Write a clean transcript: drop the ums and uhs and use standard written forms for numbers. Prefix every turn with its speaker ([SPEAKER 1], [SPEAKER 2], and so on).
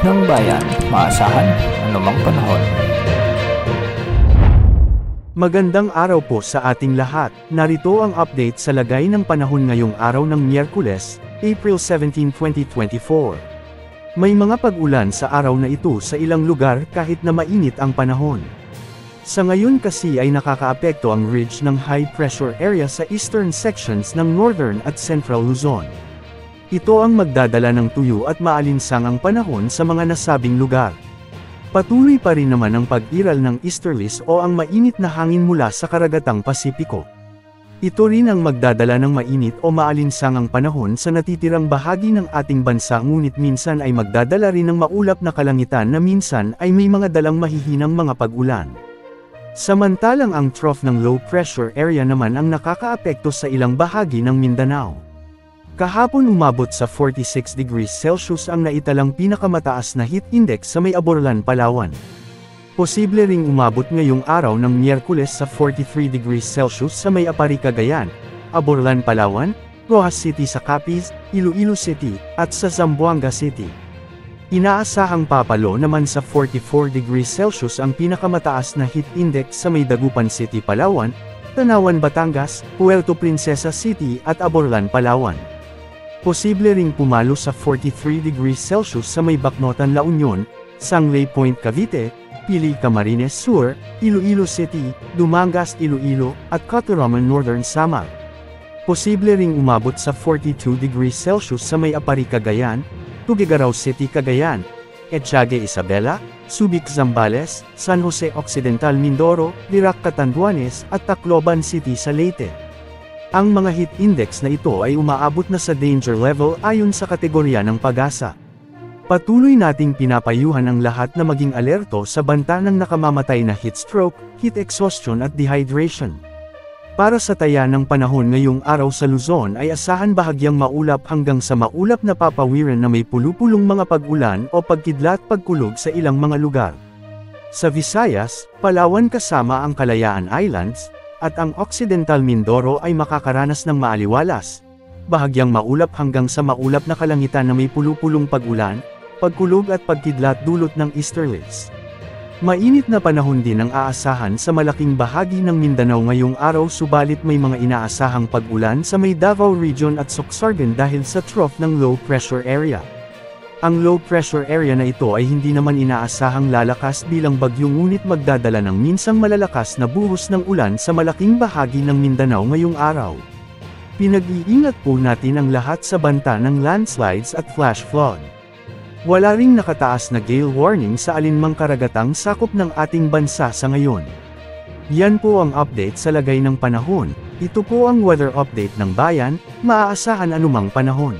[SPEAKER 1] ng bayan, maasahan anumang panahon.
[SPEAKER 2] Magandang araw po sa ating lahat. Narito ang update sa lagay ng panahon ngayong araw ng Miyerkules, April 17, 2024. May mga pag-ulan sa araw na ito sa ilang lugar kahit na mainit ang panahon. Sa ngayon kasi ay nakakaapekto ang ridge ng high pressure area sa eastern sections ng northern at central Luzon. Ito ang magdadala ng tuyo at maalinsangang panahon sa mga nasabing lugar. Patuloy pa rin naman ang pag-iral ng easterlies o ang mainit na hangin mula sa karagatang Pasipiko. Ito rin ang magdadala ng mainit o maalinsangang panahon sa natitirang bahagi ng ating bansa, ngunit minsan ay magdadala rin ng maulap na kalangitan na minsan ay may mga dalang mahihinang mga pag-ulan. Samantalang ang trough ng low pressure area naman ang nakakaapekto sa ilang bahagi ng Mindanao. Kahapon umabot sa 46 degrees Celsius ang naitalang pinakamataas na heat index sa may Aborlan, Palawan. Posible ring umabot ngayong araw ng Miyerkules sa 43 degrees Celsius sa may Apari, Cagayan, Aborlan, Palawan, Rojas City sa Capiz, Iloilo City, at sa Zamboanga City. Inaasahang papalo naman sa 44 degrees Celsius ang pinakamataas na heat index sa may Dagupan City, Palawan, Tanawan, Batangas, Puerto Princesa City at Aborlan, Palawan. Posible ring pumalo sa 43 degrees Celsius sa may Bacnotan, La Union, Sangley Point, Cavite, Pili, Camarines Sur, Iloilo City, Dumangas, Iloilo, at Cotaroman, Northern Samar. Posible ring umabot sa 42 degrees Celsius sa may Apari, Cagayan, Tuguegarao City, Cagayan, Etiague, Isabela, Subic, Zambales, San Jose Occidental, Mindoro, Dirac, Catanduanes, at Tacloban City sa Leyte. Ang mga heat index na ito ay umaabot na sa danger level ayon sa kategorya ng Pag-asa. Patuloy nating pinapayuhan ang lahat na maging alerto sa banta ng nakamamatay na heat stroke, heat exhaustion at dehydration. Para sa taya ng panahon ngayong araw sa Luzon ay asahan bahagyang maulap hanggang sa maulap na papawiran na may pulupulong mga pag-ulan o pagkidlat-pagkulog sa ilang mga lugar. Sa Visayas, Palawan kasama ang Kalayaan Islands, at ang Occidental Mindoro ay makakaranas ng maaliwalas, bahagyang maulap hanggang sa maulap na kalangitan na may pulupulong pag-ulan, pagkulog at pagkidlat dulot ng easterlies. Mainit na panahon din ang aasahan sa malaking bahagi ng Mindanao ngayong araw, subalit may mga inaasahang pag-ulan sa may Davao Region at Sorsogon dahil sa trough ng low pressure area. Ang low pressure area na ito ay hindi naman inaasahang lalakas bilang bagyo, ngunit magdadala ng minsang malalakas na buhos ng ulan sa malaking bahagi ng Mindanao ngayong araw. Pinag-iingat po natin ang lahat sa banta ng landslides at flash flood. Wala ring nakataas na gale warning sa alinmang karagatang sakop ng ating bansa sa ngayon. Yan po ang update sa lagay ng panahon. Ito po ang weather update ng bayan, maaasahan anumang panahon.